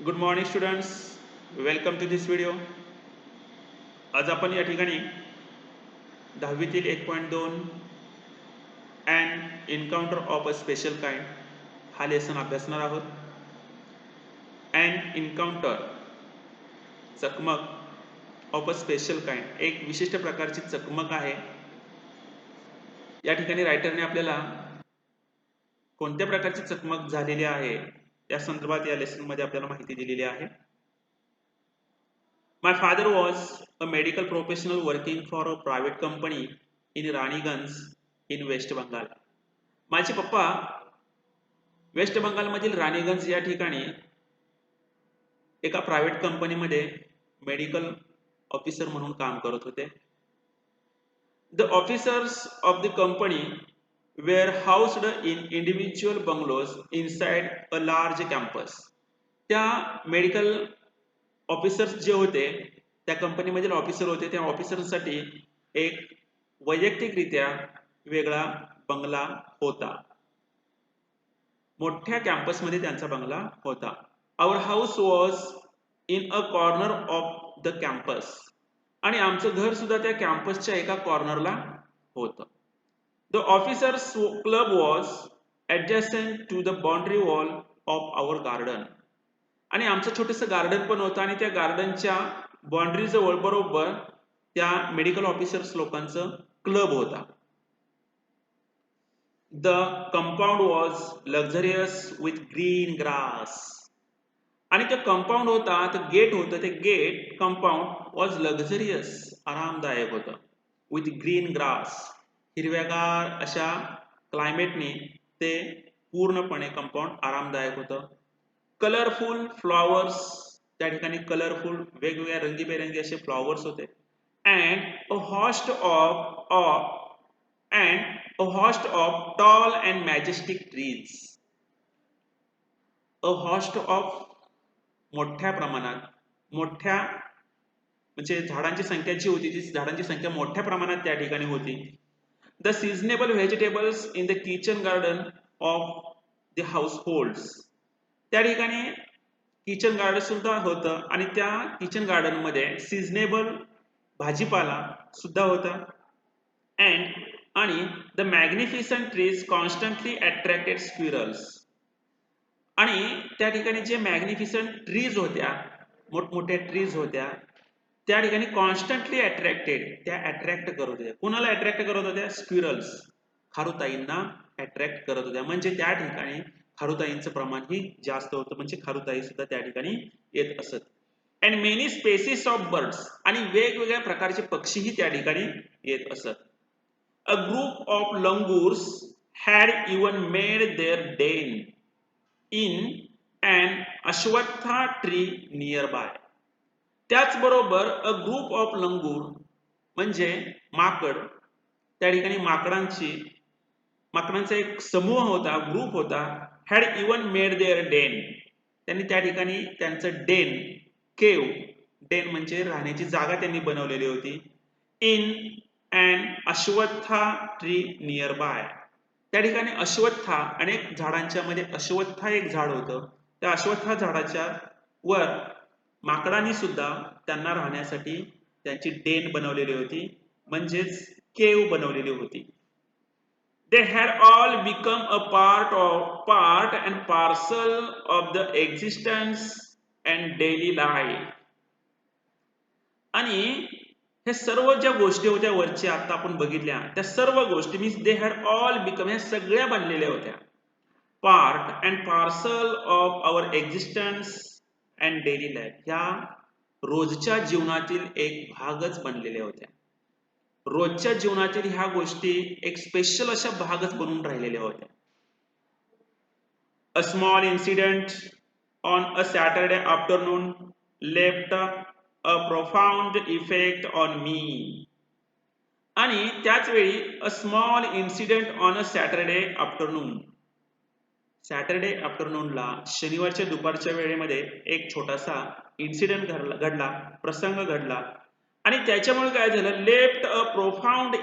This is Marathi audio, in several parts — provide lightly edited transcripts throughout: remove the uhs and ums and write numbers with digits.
Good morning students, welcome to this video. आज आपण या ठिकाणी 10वीतील 1.2 and encounter of a special kind हा लेसन अभ्यासणार आहोत. अँड एन्काउंटर चकमक ऑफ अ स्पेशल काइंड, एक विशिष्ट प्रकारची चकमक आहे. या ठिकाणी रायटरने आपल्याला कोणत्या प्रकारची चकमक झालेली आहे या संदर्भात या लेसनमध्ये आपल्याला माहिती दिलेली आहे. My father was a medical professional working for a private company in Raniganj in West Bengal. माझे पप्पा वेस्ट बंगालमधील राणीगंज या ठिकाणी एका प्रायव्हेट कंपनीमध्ये मेडिकल ऑफिसर म्हणून काम करत होते. The officers of the company were housed in individual bungalows inside a large campus. त्या मेडिकल ऑफिसर्स जे होते, त्या कंपनीमधील ऑफिसर होते, त्या ऑफिसरसाठी एक वैयक्तिकरित्या वेगळा बंगला होता. मोठ्या कॅम्पसमध्ये त्यांचा बंगला होता. Our house was in a corner of the campus. आणि आमचं घर सुद्धा त्या कॅम्पसच्या एका कॉर्नरला होतं. The officers club was adjacent to the boundary wall of our garden. आणि आमचं छोटंसं गार्डन पण होतं आणि त्या गार्डनच्या बाउंड्री जवळ बरोबर त्या मेडिकल ऑफिसर्स लोकांचं क्लब होता. The compound was luxurious with green grass. आणि ते कंपाऊंड होता, ते गेट होतं, ते गेट कंपाऊंड वॉज लक्झरियस, आरामदायक होतं. विथ ग्रीन ग्रास, हिरव्यागार अशा क्लायमेटने ते पूर्णपणे कंपाऊंड आरामदायक होतं. कलरफुल फ्लॉवर्स, त्या ठिकाणी कलरफुल वेगवेगळ्या रंगीबेरंगी असे फ्लॉवर्स होते. And a host of tall and majestic trees. A host of मोठ्या प्रमाणात, मोठ्या म्हणजे झाडांची संख्या जी होती, ती झाडांची संख्या मोठ्या प्रमाणात त्या ठिकाणी होती. The seasonable vegetables in the kitchen garden of the households. त्या ठिकाणी किचन गार्डन सुद्धा होतं आणि त्या किचन गार्डन मध्ये सीझनेबल भाजीपाला सुद्धा होता. आणि the magnificent trees constantly attracted squirrels. आणि त्या ठिकाणी जे मॅग्निफिसंट ट्रीज होत्या, मोठमोठ्या ट्रीज होत्या, त्या ठिकाणी कॉन्स्टंटली अट्रॅक्टेड, त्या अट्रॅक्ट करत होत्या. कुणाला अट्रॅक्ट करत होत्या? स्क्विरल्स, खारुताईंना अट्रॅक्ट करत होत्या. म्हणजे त्या ठिकाणी खारुताईंचं प्रमाणही जास्त होतं, म्हणजे खारुताई सुद्धा त्या ठिकाणी येत असत. And many species of birds, आणि वेगवेगळ्या प्रकारचे पक्षीही त्या ठिकाणी येत असत. A group of langurs had even made their den in an ashwatha tree nearby. त्याचबरोबर अ ग्रुप ऑफ लंगूर म्हणजे माकड, त्या ठिकाणी माकडांचा एक समूह होता, ग्रुप होता. Had even made their den, त्यांनी त्या ठिकाणी त्यांचं डेन, केव, डेन म्हणजे राहण्याची जागा त्यांनी बनवलेली होती. In and अश्वत्था tree near by, त्या ठिकाणी अश्वत्था, अनेक झाडांच्या मध्ये अश्वत्था एक झाड होतं. त्या अश्वत्था झाडाच्या वर माकडांनी सुद्धा त्यांना राहण्यासाठी त्यांची डेन बनवलेली होती, म्हणजेच केव बनवलेली होती. They had all become a part and parcel of the existence and daily life. आणि हे सर्व ज्या गोष्टी होत्या वरच्या आता आपण बघितल्या, त्या सर्व गोष्टी means they had all become, ह्या सगळ्या बनलेल्या होत्या part and parcel of our existence and daily life, ह्या रोजच्या जीवनातील एक भागच बनलेल्या होत्या. रोजच्या जीवनातील ह्या गोष्टी एक स्पेशल अशा भागच बनून राहिलेल्या होत्या. A small incident on a Saturday afternoon left a profound effect on me. आणि त्याच वेळी a small incident on a Saturday afternoon, Saturday आफ्टरनूनला शनिवारच्या दुपारच्या वेळेमध्ये एक छोटासा इन्सिडेंट घडला, प्रसंग घडला. आणि त्याच्यामुळे काय झालं? Left a profound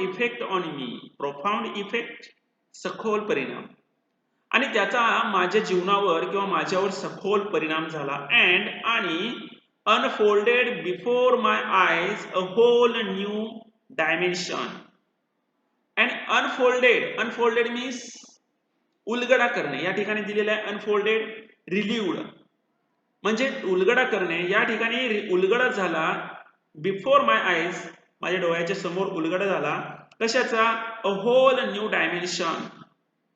effect on me. Profound effect, सखोल परिणाम. आणि त्याचा माझ्या जीवनावर किंवा माझ्यावर सखोल परिणाम झाला. आणि अनफोल्डेड बिफोर माय आयज अ whole new dimension. And unfolded means उलगडा करणे. या ठिकाणी दिलेलं आहे अनफोल्डेड रिलीव्ड, म्हणजे उलगडा करणे. या ठिकाणी उलगडा झाला बिफोर माय आईज, माझ्या डोळ्याच्या समोर उलगडा झाला. कशाचा? अ होल न्यू डायमेन्शन,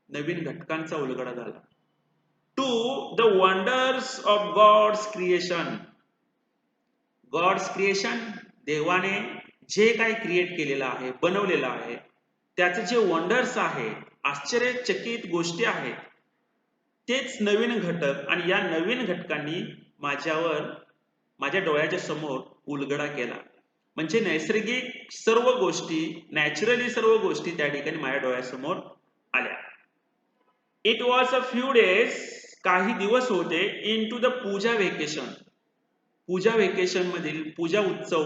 नवीन घटकांचा उलगडा झाला. To the wonders of God's creation. God's creation, देवाने जे काही क्रिएट केलेलं आहे, बनवलेलं आहे, त्याचे जे वंडर्स आहेत, आश्चर्यचकित गोष्टी आहेत, तेच नवीन घटक. आणि या नवीन घटकांनी माझ्या डोळ्याच्या समोर उलगडा केला. म्हणजे नैसर्गिक सर्व गोष्टी, नॅचरली सर्व गोष्टी त्या ठिकाणी माझ्या डोळ्यासमोर आल्या. It was a few days, काही दिवस होते, in to the Puja vacation. Puja vacation मधील, पूजा उत्सव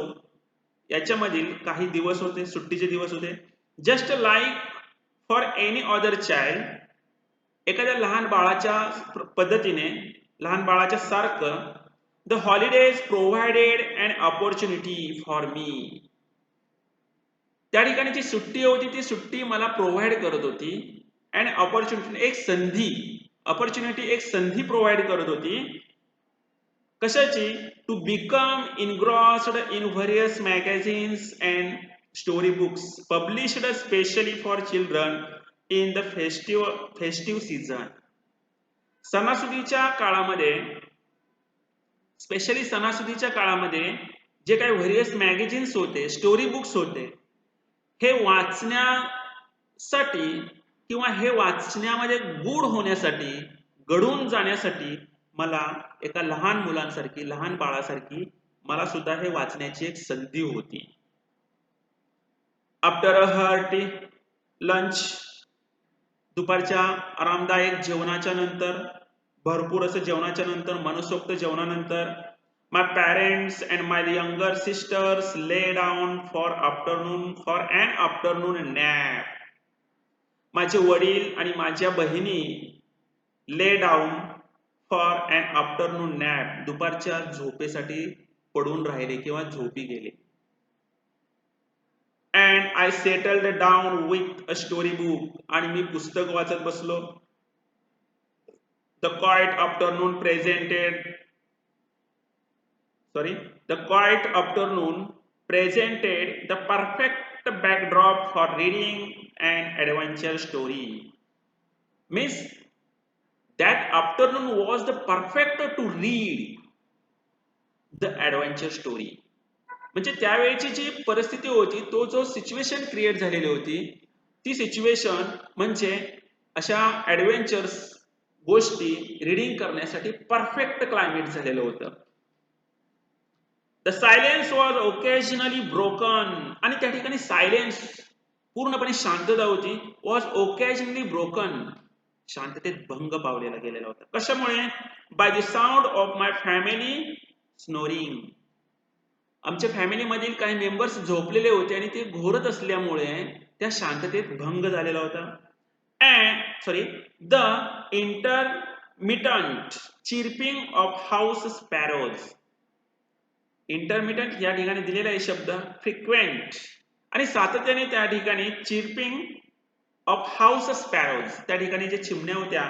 याच्यामधील काही दिवस होते, सुट्टीचे दिवस होते. Just like for any other child, एखाद्या लहान बाळाच्या पद्धतीने, लहान बाळाच्या सारखं, the holidays provided an opportunity for me. त्या ठिकाणी जी सुट्टी होती ती सुट्टी मला प्रोव्हाइड करत होती. अँड ऑपॉर्च्युनिटी, एक संधी, ऑपॉर्च्युनिटी एक संधी प्रोव्हाइड करत होती. कशाची? To become engrossed in various magazines and story books published specially for children in the festive season. सणासुदीच्या काळामध्ये, स्पेशली सणासुदीच्या काळामध्ये जे काही व्हेरियस मॅगझिन्स होते, स्टोरी बुक्स होते, हे वाचण्यासाठी किंवा हे वाचण्यामध्ये गूढ होण्यासाठी, घडून जाण्यासाठी मला एका लहान मुलांसारखी, लहान बाळासारखी मला सुद्धा हे वाचण्याची एक संधी होती. आफ्टर अ हार्टी लंच, दुपारच्या आरामदायक जेवणाच्या नंतर, भरपूर असं जेवणाच्या नंतर, मनसोक्त जेवणानंतर, my parents and my younger sisters lay down for an afternoon nap. माझे वडील आणि माझ्या बहिणी lay down for an afternoon nap, दुपारच्या झोपेसाठी पडून राहिले किंवा झोपी गेले. And I settled down with a story book, आणि मी पुस्तक वाचत बसलो. The quiet afternoon presented the perfect backdrop for reading an adventure story. Means that afternoon was the perfect to read the adventure story. म्हणजे त्यावेळेची जी परिस्थिती होती, तो जो सिच्युएशन क्रिएट झालेली होती, ती सिच्युएशन म्हणजे अशा ऍडव्हेंचर्स गोष्टी रीडिंग करण्यासाठी परफेक्ट क्लायमेट झालेलं होतं. The silence was occasionally broken, आणि त्या ठिकाणी सायलेन्स, पूर्णपणे शांतता होती. वॉज ओकेजनली ब्रोकन, शांततेत भंग पावलेला गेलेला होता. कशामुळे? By the sound of my family snoring. आमच्या फॅमिलीमधील काही मेंबर्स झोपलेले होते आणि ते घोरत असल्यामुळे त्या शांततेत भंग झालेला होता. The intermittent chirping of house sparrows. Intermittent या ठिकाणी दिलेला आहे शब्द, फ्रिक्वेंट आणि सातत्याने त्या ठिकाणी चिर्पिंग ऑफ हाऊस स्पॅरोज, त्या ठिकाणी जे चिमण्या होत्या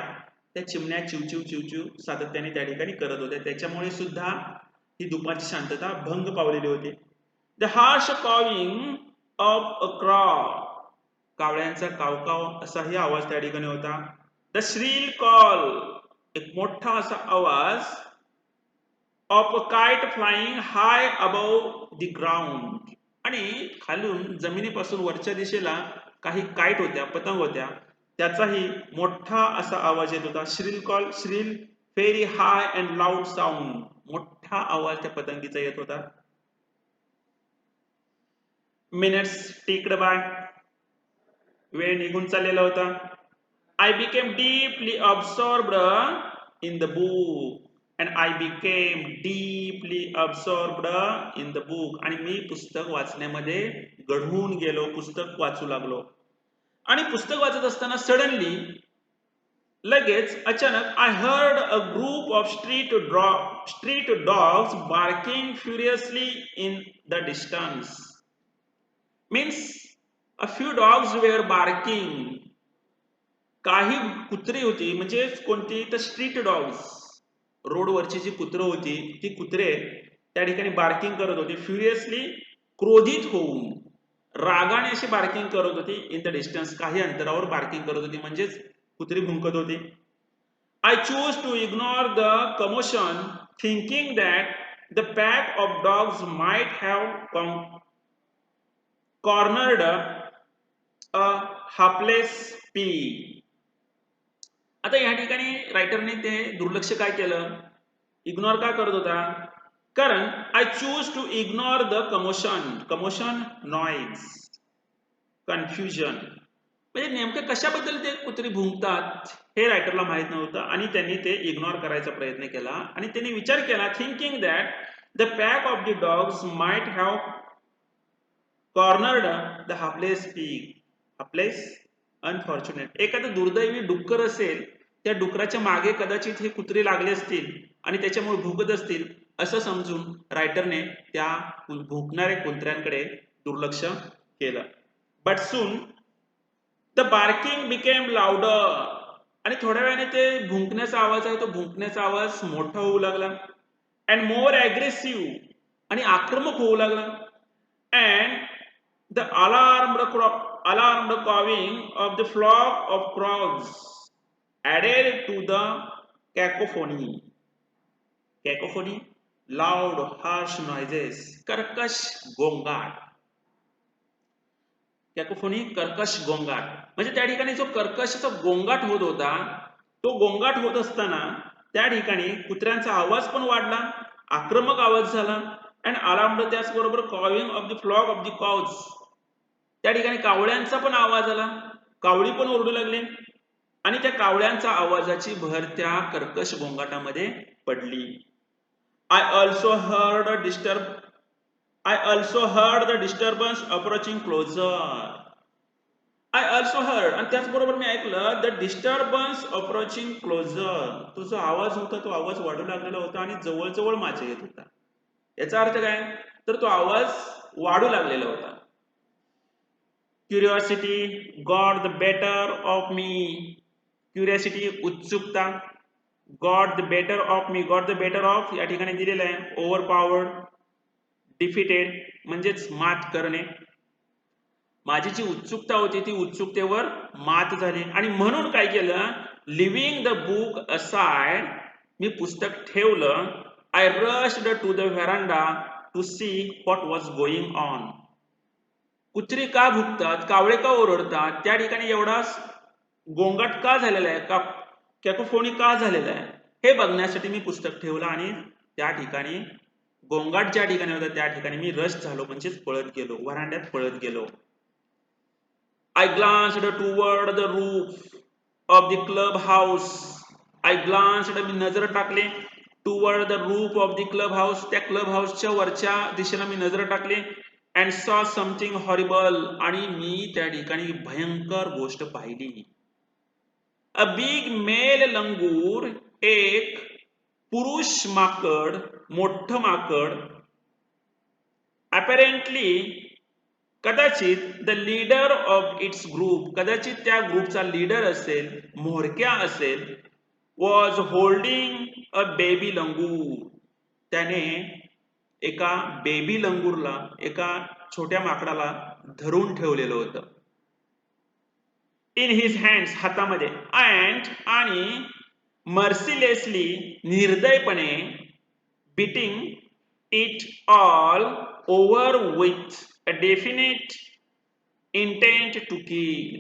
त्या चिमण्या चिवचिव चिवचिव सातत्याने त्या ठिकाणी करत होत्या. त्याच्यामुळे सुद्धा ही दुपारची शांतता भंग पावलेली होती. द हार्श कॉविंग ऑफ अ क्रॉ, कावळ्यांचा कावकाव असाही आवाज त्या ठिकाणी होता. द श्रील कॉल, एक मोठा असा आवाज, of a kite flying high above the ground, आणि खालून जमिनीपासून वरच्या दिशेला काही काइट होत्या, पतंग होत्या, त्याचाही मोठा असा आवाज येत होता. Srila call, Srila, very high and loud sound, मोठा आवाज त्या पतंगीचा येत होता. मिनिट्स टिक्ड बाय, वेळ निघून चाललेला होता. I became deeply absorbed in the book, and I became deeply absorbed in the book, आणि मी पुस्तक वाचण्यामध्ये गढून गेलो, पुस्तक वाचू लागलो. आणि पुस्तक वाचत असताना सडनली लगेच अचानक I heard a group of street dogs barking furiously in the distance. Means a few dogs were barking. काही कुत्री होती, म्हणजे कोणती तर स्ट्रीट डॉग्स, रोडवरची जी कुत्रं होती ती कुत्रे त्या ठिकाणी बार्किंग करत होती फ्युरियसली, क्रोधित होऊन रागाने अशी बार्किंग करत होती. इन द डिस्टन्स, काही अंतरावर बार्किंग करत होती, म्हणजेच कुत्री भुंकत होती. I choose to ignore the commotion thinking that the pack of dogs might have cornered a hapless pig. आता या ठिकाणी रायटरने ते दुर्लक्ष काय केलं, इग्नोर का करत होता, कारण I choose to ignore the commotion noise, confusion, म्हणजे नेमकं कशाबद्दल ते कुत्री भुंकतात हे रायटरला माहित नव्हतं आणि त्यांनी ते इग्नोर करायचा प्रयत्न केला. आणि त्यांनी विचार केला, thinking that the pack of the dogs might have cornered the hapless pig. Hapless, unfortunate, एखादं दुर्दैवी डुक्कर असेल, त्या डुकराच्या मागे कदाचित हे कुत्रे लागले असतील आणि त्याच्यामुळे भुंकत असतील असं समजून रायटरने त्या भुंकणाऱ्या कुत्र्यांकडे दुर्लक्ष केलं. But soon the barking became louder. आणि थोड्या वेळाने ते भुंकण्याचा आवाज आहे, तो भुंकण्याचा आवाज मोठा होऊ लागला. अँड मोर अग्रेसिव्ह, आणि आक्रमक होऊ लागला. And the alarmed cawing of the flock of crows added to the cacophony. Cacophony, loud, harsh noises, कर्कश गोंगाट. कॅकोफोनी, कर्कश गोंगाट, म्हणजे त्या ठिकाणी जो कर्कशाचा गोंगाट होत होता, तो गोंगाट होत असताना त्या ठिकाणी कुत्र्यांचा आवाज पण वाढला, आक्रमक आवाज झाला. अँड अलार्म्ड, त्याचबरोबर cawing of the flock of the crows, त्या ठिकाणी कावळ्यांचा पण आवाज आला, कावळी पण ओरडू लागली. आणि त्या कावळ्यांचा आवाजाची भर त्या कर्कश गोंगाटामध्ये पडली. I also heard the disturbance approaching closer. I also heard, आणि त्याचबरोबर मी ऐकलं, द डिस्टर्बन्स अप्रोचिंग क्लोजर. तो जो आवाज होता तो आवाज वाढू लागलेला होता आणि जवळजवळ माझ्या येत होता. याचा अर्थ काय, तर तो आवाज वाढू लागलेला होता. Curiosity got the better of me. Curiosity, उत्सुकता. Got the better of me, got the better of या ठिकाणी दिलेलं आहे ओव्हर पॉवर्ड, डिफिटेड म्हणजेच मात करणे. माझी जी उत्सुकता होती ती उत्सुकतेवर मात झाली आणि म्हणून काय केलं, लिव्हिंग द बुक असाइड, मी पुस्तक ठेवलं. I rushed to the veranda to see what was going on. कुत्री का भुकतात, कावळे का ओरडतात, त्या ठिकाणी एवढा गोंगाट का झालेला आहे, का कॅकोफोनी का झालेला आहे, हे बघण्यासाठी मी पुस्तक ठेवलं आणि त्या ठिकाणी गोंगाट ज्या ठिकाणी होता त्या ठिकाणी मी रश झालो, म्हणजेच पळत गेलो, व्हरांड्यात पळत गेलो. I glanced toward the roof of the clubhouse. I glanced, मी नजर टाकले, toward the roof of the clubhouse, त्या क्लब हाऊसच्या वरच्या दिशेला मी नजर टाकली. and saw something horrible, आणि मी त्या ठिकाणी भयंकर गोष्ट पाहिली. a big male लंगूर, एक पुरुष माकड, मोठं माकड. apparently, कदाचित the leader of its group, कदाचित त्या ग्रुपचा लीडर असेल, म्होरक्या असेल. वॉज होल्डिंग अ बेबी लंगूर, त्याने एका बेबी लंगूरला, एका छोट्या माकडाला धरून ठेवलेलं होतं. इन हिज हँड्स, हातामध्ये. अँड, आणि मर्सिलेसली, निर्दयपणे. Beating it all over with a definite intent to kill.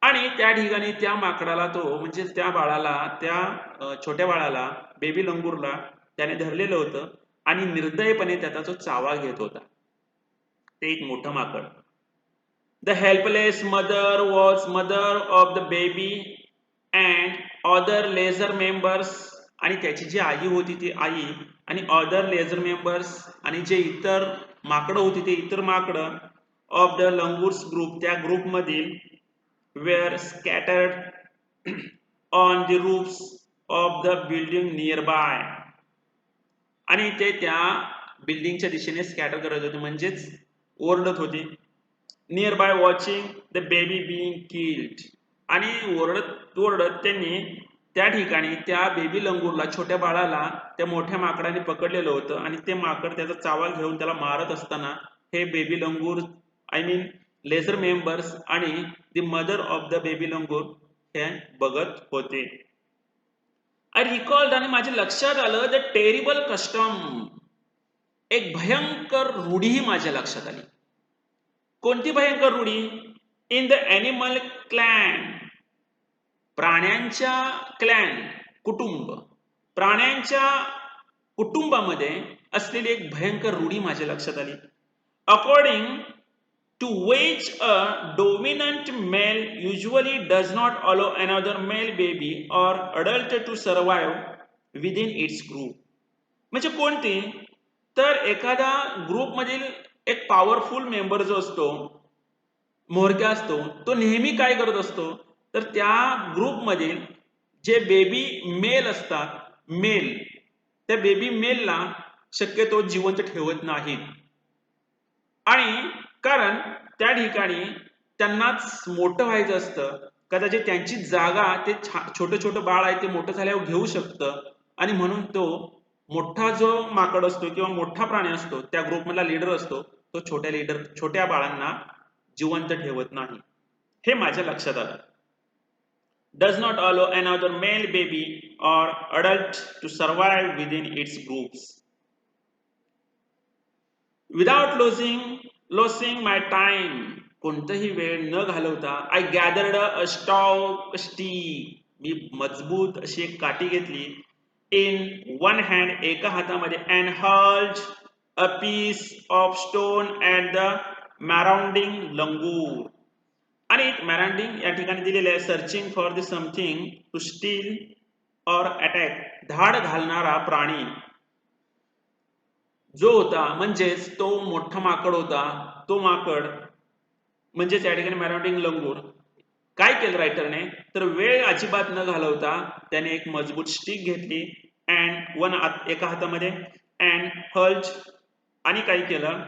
आणि त्या ठिकाणी त्या माकडाला, तो म्हणजे त्या बाळाला, त्या छोट्या बाळाला, बेबी लंगूरला त्याने धरलेलं होतं आणि निर्दयपणे त्याचा तो चावा घेत होता. ते एक मोठं माकड. The helpless mother was mother of the baby and other laser members. आणि त्याची जी आई होती ती आई, आणि अदर लेझर मेंबर्स, आणि जे इतर माकडं होती ते इतर माकडं, ऑफ द लंगूर्स ग्रुप, त्या ग्रुपमधील, were scattered on the roofs of the building nearby. आणि ते त्या बिल्डिंगच्या दिशेने स्कॅटर करत होते, म्हणजेच ओरडत होते. Near by watching the baby being killed. आणि ओरडत ओरडत त्यांनी त्या ठिकाणी त्या बेबी लंगूरला, छोट्या बाळाला त्या मोठ्या माकडाने पकडलेलं होतं आणि ते माकड त्याचा चावा घेऊन त्याला मारत असताना हे baby langur, I mean lesser members आणि the mother of the baby langur हे बघत होते. आय रिकॉल्ड, आणि माझ्या लक्षात आलं, द टेरिबल कस्टम, एक भयंकर रूढी माझ्या लक्षात आली. कोणती भयंकर रूढी? इन द एनिमल क्लॅन, प्राण्यांच्या क्लॅन, कुटुंब, प्राण्यांच्या कुटुंबामध्ये असलेली एक भयंकर रूढी माझ्या लक्षात आली. According to which a dominant male usually does not allow another male baby or adult to survive within its group. म्हणजे कोणती? तर एखादा ग्रुप मधील एक पॉवरफुल मेंबर जो असतो, म्होरक्या असतो, तो नेहमी काय करत असतो, तर त्या ग्रुप मधील जे बेबी मेल असतात, मेल, त्या बेबी मेलला शक्यतो जिवंत ठेवत नाहीत. आणि कारण त्या ठिकाणी त्यांनाच मोठं व्हायचं असतं, कदाचित त्यांची जागा ते छोटं छोटं बाळ आहे ते मोठं झाल्यावर घेऊ शकतं, आणि म्हणून तो मोठा जो माकड असतो किंवा मोठा प्राणी असतो, त्या ग्रुपमधला लीडर असतो, तो छोट्या बाळांना जिवंत ठेवत नाही. हे माझ्या लक्षात आलं. Does not allow another male baby or adult to survive within its groups. Without losing my time, कोणताही वेळ न घालवता, आय गॅदर्ड अ स्टिक, मी मजबूत अशी एक काठी घेतली, इन वन हँड, एका हातामध्ये, and hurled a piece of stone at the marauding langur. आणि मॅराउंडिंग या ठिकाणी दिलेले आहे, searching for the something to steal or attack, धाड घालणारा प्राणी जो होता, म्हणजेच तो मोठा माकड होता. तो माकड म्हणजे त्या ठिकाणी मॅराउंडिंग लंगूर काय केलं रायटरने, तर वेळ अजिबात न घालवता त्याने एक मजबूत स्टिक घेतली, अँड एका हातामध्ये, अँड हर्ल्ड, आणि काय केलं,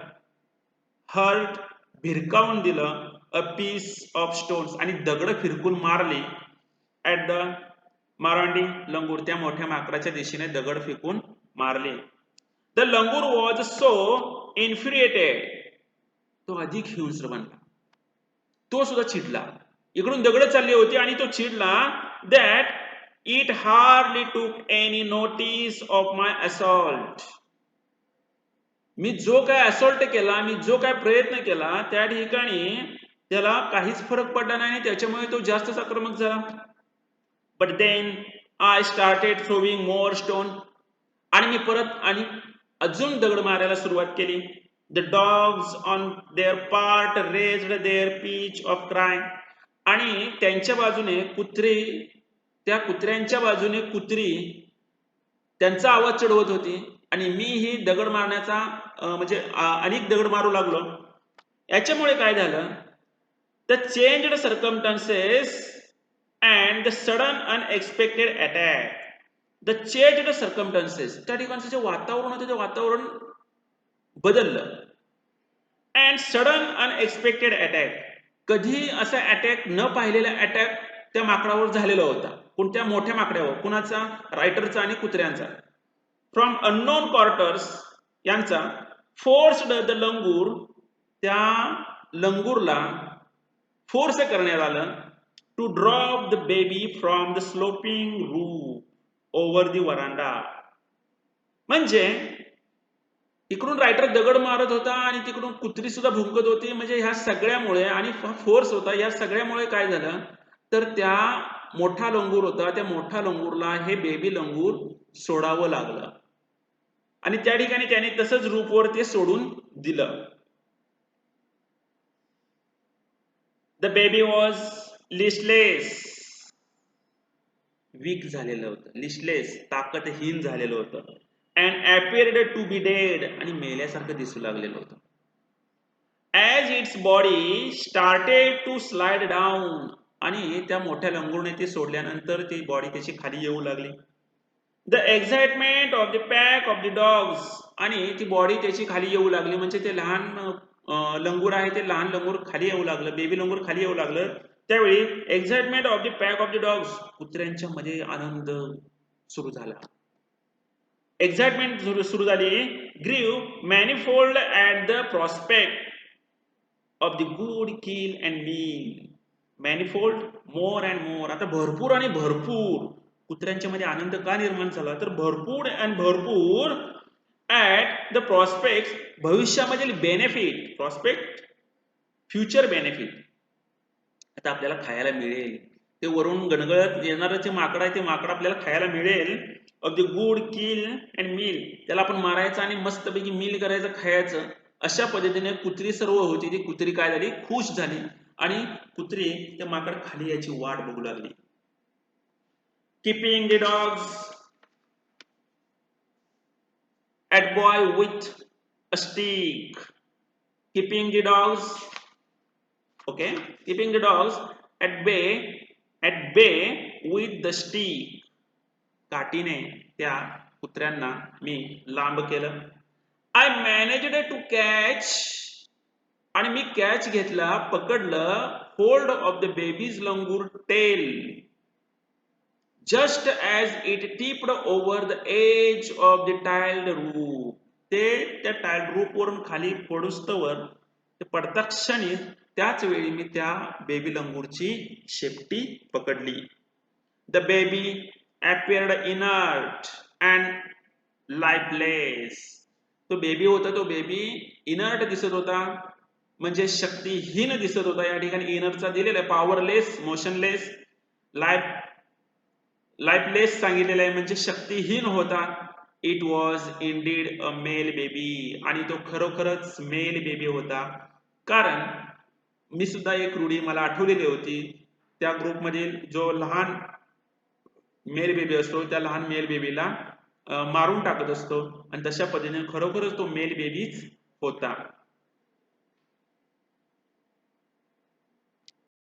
हर्ल्ड, भिरकावून दिलं, अ पीस ऑफ स्टोन्स, आणि दगड फिरकून मारली, ॲट द मॅराउंडिंग लंगूर, त्या मोठ्या माकडाच्या दिशेने दगड फेकून मारले. द लंगूर वॉज सो इन्फ्युरिएटेड, तो अधिक हिंस्र बनला, तो सुद्धा चिडला. इकडून दगड चालली होती आणि तो चिडला, that it hardly took any notice of my assault. मी जो काय असॉल्ट केला, मी जो काय प्रयत्न केला, त्या ठिकाणी त्याला काहीच फरक पडला नाही, त्याच्यामुळे तो जास्तच आक्रमक झाला. But then I started throwing more stone, आणि मी परत आणि अजून दगड मारायला सुरुवात केली. The dogs on their part raised their pitch of cry, आणि त्यांच्या बाजूने कुत्री, त्या कुत्र्यांच्या बाजूने कुत्री त्यांचा आवाज चढवत होती, आणि मी ही दगड मारण्याचा म्हणजे अनेक दगड मारू लागलो. याच्यामुळे काय झालं, the changed circumstances and the sudden unexpected attack. The changed circumstances, त्या ठिकाणचं जे वातावरण होतं ते वातावरण बदललं, अँड सडन अनएक्सपेक्टेड अटॅक, कधी असा अटॅक, न पाहिलेला अटॅक त्या माकडावर झालेला होता. कोणत्या मोठ्या माकड्यावर, कुणाचा, रायटरचा आणि कुत्र्यांचा. फ्रॉम अननोन क्वार्टर्स, यांचा, फोर्स्ड द लंगूर, त्या लंगूरला फोर्स करण्यात आलं, to drop the baby from the sloping roof over the veranda. म्हणजे इकडून रायटर दगड मारत होता आणि तिकडून कुत्री सुद्धा भुंकत होती. म्हणजे ह्या सगळ्यामुळे, आणि फोर्स होता, या सगळ्यामुळे काय झालं, तर त्या मोठा लंगूर होता, त्या मोठ्या लंगूरला हे बेबी लंगूर सोडावं लागलं, आणि त्या ठिकाणी त्याने तसंच रूपवर ते सोडून दिलं. The baby was listless, weak झालेलं होतं, लिस्टलेस, ताकदहीन झालेलं होतं, and appeared to be dead, आणि मेल्यासारखं दिसू लागलेलं होतं. As its body started to slide down, आणि त्या मोठ्या लंगूरने ते सोडल्यानंतर ती बॉडी त्याची खाली येऊ लागली. The excitement of the pack of the dogs, आणि ती बॉडी त्याची खाली येऊ लागली म्हणजे ते लहान लंगूर आहे ते लहान लंगूर खाली येऊ लागलं, बेबी लंगूर खाली येऊ लागलं. त्यावेळी excitement of the pack of the dogs, कुत्र्यांच्या मध्ये आनंद सुरू झाला. एक्साइटमेंट सुरू झाली. Grew manifold at the prospect of the good kill and meal. Manifold, more and more. आता भरपूर आणि भरपूर कुत्र्यांच्या मध्ये आनंद का निर्माण झाला, तर भरपूर आणि भरपूर ॲट द प्रॉस्पेक्ट, भविष्यामधील बेनिफिट. प्रॉस्पेक्ट फ्युचर बेनिफिट, आता आपल्याला खायला मिळेल, ते वरून गणगळत येणारं जे माकड आहे ते माकड आपल्याला खायला मिळेल. Of the good kill and meal, त्याला आपण मारायचं आणि मस्तपैकी मील करायचं, खायचं. अशा पद्धतीने कुत्री सर्व होती ती कुत्री काय झाली, खुश झाली आणि कुत्री ते माकड खाली याची वाट बघू लागली. Keeping the dogs at boy with a stick. Keeping the dogs, okay, keeping the dogs at बे विथ द स्टिक. काठीने त्या कुत्र्यांना मी लांब केलं. आय मॅनेज्ड टू कॅच, आणि मी कॅच घेतला, पकडलं, hold of the baby's langur tail just as it tipped over the edge of the tiled roof. ते त्या टाइल्ड रूफ वरून खाली पडूस्तवर ते पडता क्षणी त्याच वेळी मी त्या बेबी लंगूरची शेपटी पकडली. The baby appeared inert and lifeless. तो बेबी होता, तो बेबी इनर्ट दिसत होता, म्हणजे शक्तीहीन दिसत होता. या ठिकाणी इनर्टचा दिलेला आहे, पॉवरलेस, मोशनलेस, लाईफलेस सांगितलेला आहे, म्हणजे शक्तीहीन होता. It was indeed a male baby, आणि तो खरोखरच मेल बेबी होता. कारण मी सुद्धा एक रूढी मला आठवलेली होती, त्या ग्रुपमधील जो लहान मेल बेबी असतो त्या लहान मेल बेबीला मारून टाकत असतो, आणि तशा पद्धतीने खरोखरच तो मेल बेबीच होता.